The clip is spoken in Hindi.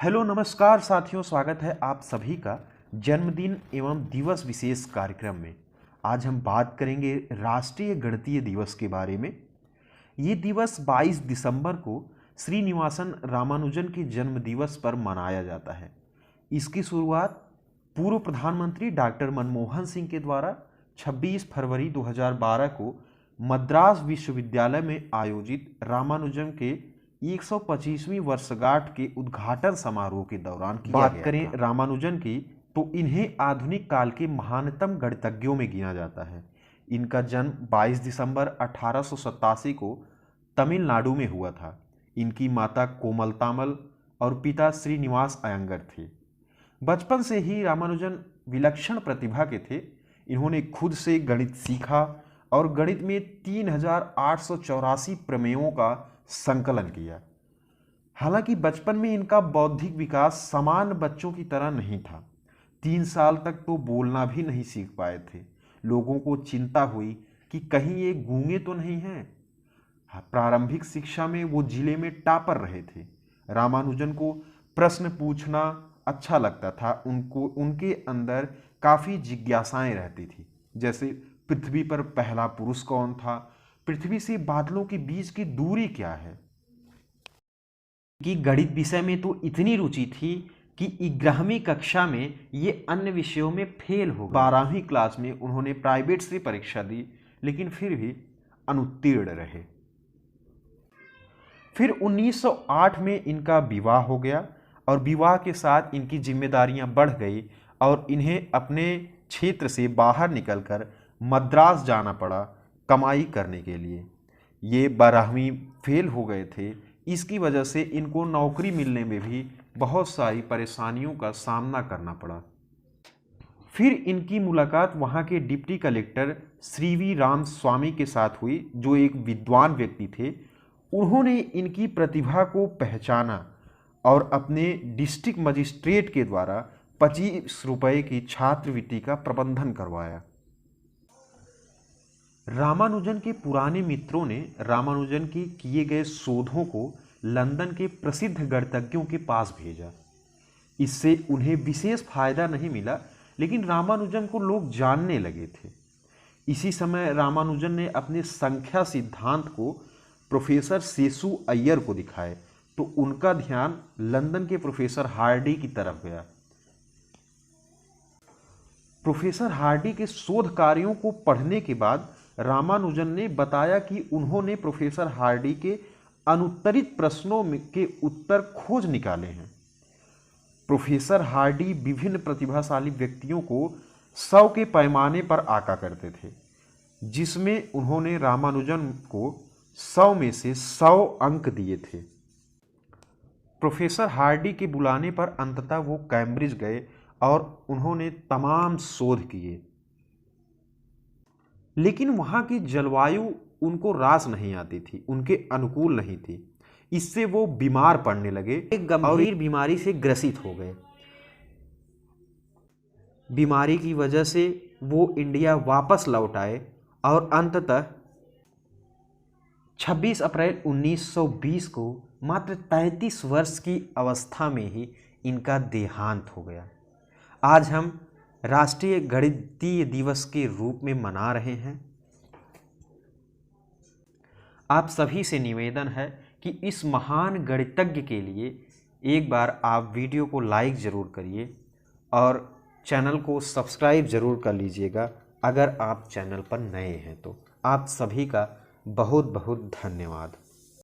हेलो नमस्कार साथियों, स्वागत है आप सभी का जन्मदिन एवं दिवस विशेष कार्यक्रम में। आज हम बात करेंगे राष्ट्रीय गणितीय दिवस के बारे में। ये दिवस 22 दिसंबर को श्रीनिवासन रामानुजन के जन्म दिवस पर मनाया जाता है। इसकी शुरुआत पूर्व प्रधानमंत्री डॉक्टर मनमोहन सिंह के द्वारा 26 फरवरी 2012 को मद्रास विश्वविद्यालय में आयोजित रामानुजन के 125वीं वर्षगांठ के उद्घाटन समारोह के दौरान किया गया था। बात करें रामानुजन की तो इन्हें आधुनिक काल के महानतम गणितज्ञों में गिना जाता है। इनका जन्म 22 दिसंबर 1887 को तमिलनाडु में हुआ था। इनकी माता कोमलतामल और पिता श्रीनिवास अयंगर थे। बचपन से ही रामानुजन विलक्षण प्रतिभा के थे। इन्होंने खुद से गणित सीखा और गणित में 3884 प्रमेयों का संकलन किया। हालांकि बचपन में इनका बौद्धिक विकास सामान्य बच्चों की तरह नहीं था। 3 साल तक तो बोलना भी नहीं सीख पाए थे। लोगों को चिंता हुई कि कहीं ये गूंगे तो नहीं हैं। प्रारंभिक शिक्षा में वो जिले में टॉपर रहे थे। रामानुजन को प्रश्न पूछना अच्छा लगता था। उनके अंदर काफ़ी जिज्ञासाएं रहती थी, जैसे पृथ्वी पर पहला पुरुष कौन था, पृथ्वी से बादलों के बीच की दूरी क्या है। कि गणित विषय में तो इतनी रुचि थी कि 11वीं कक्षा में ये अन्य विषयों में फेल हो गए। 12वीं क्लास में उन्होंने प्राइवेट से परीक्षा दी, लेकिन फिर भी अनुत्तीर्ण रहे। फिर 1908 में इनका विवाह हो गया और विवाह के साथ इनकी जिम्मेदारियां बढ़ गई और इन्हें अपने क्षेत्र से बाहर निकलकर मद्रास जाना पड़ा कमाई करने के लिए। ये 12वीं फेल हो गए थे। इसकी वजह से इनको नौकरी मिलने में भी बहुत सारी परेशानियों का सामना करना पड़ा। फिर इनकी मुलाकात वहाँ के deputy collector Shri V Ramaswamy के साथ हुई, जो एक विद्वान व्यक्ति थे। उन्होंने इनकी प्रतिभा को पहचाना और अपने डिस्ट्रिक्ट मजिस्ट्रेट के द्वारा 25 रुपये की छात्रवृत्ति का प्रबंधन करवाया। रामानुजन के पुराने मित्रों ने रामानुजन के किए गए शोधों को लंदन के प्रसिद्ध गणितज्ञों के पास भेजा। इससे उन्हें विशेष फायदा नहीं मिला, लेकिन रामानुजन को लोग जानने लगे थे। इसी समय रामानुजन ने अपने संख्या सिद्धांत को प्रोफेसर शेषु अय्यर को दिखाए, तो उनका ध्यान लंदन के प्रोफेसर हार्डी की तरफ गया। प्रोफेसर हार्डी के शोध कार्यों को पढ़ने के बाद रामानुजन ने बताया कि उन्होंने प्रोफेसर हार्डी के अनुत्तरित प्रश्नों के उत्तर खोज निकाले हैं। प्रोफेसर हार्डी विभिन्न प्रतिभाशाली व्यक्तियों को 100 के पैमाने पर आंका करते थे, जिसमें उन्होंने रामानुजन को 100 में से 100 अंक दिए थे। प्रोफेसर हार्डी के बुलाने पर अंततः वो कैम्ब्रिज गए और उन्होंने तमाम शोध किए, लेकिन वहाँ की जलवायु उनको रास नहीं आती थी, उनके अनुकूल नहीं थी। इससे वो बीमार पड़ने लगे, एक गंभीर बीमारी से ग्रसित हो गए। बीमारी की वजह से वो इंडिया वापस लौट आए और अंततः 26 अप्रैल 1920 को मात्र 33 वर्ष की अवस्था में ही इनका देहांत हो गया। आज हम राष्ट्रीय गणितीय दिवस के रूप में मना रहे हैं। आप सभी से निवेदन है कि इस महान गणितज्ञ के लिए एक बार आप वीडियो को लाइक ज़रूर करिए और चैनल को सब्सक्राइब ज़रूर कर लीजिएगा अगर आप चैनल पर नए हैं तो। आप सभी का बहुत बहुत धन्यवाद।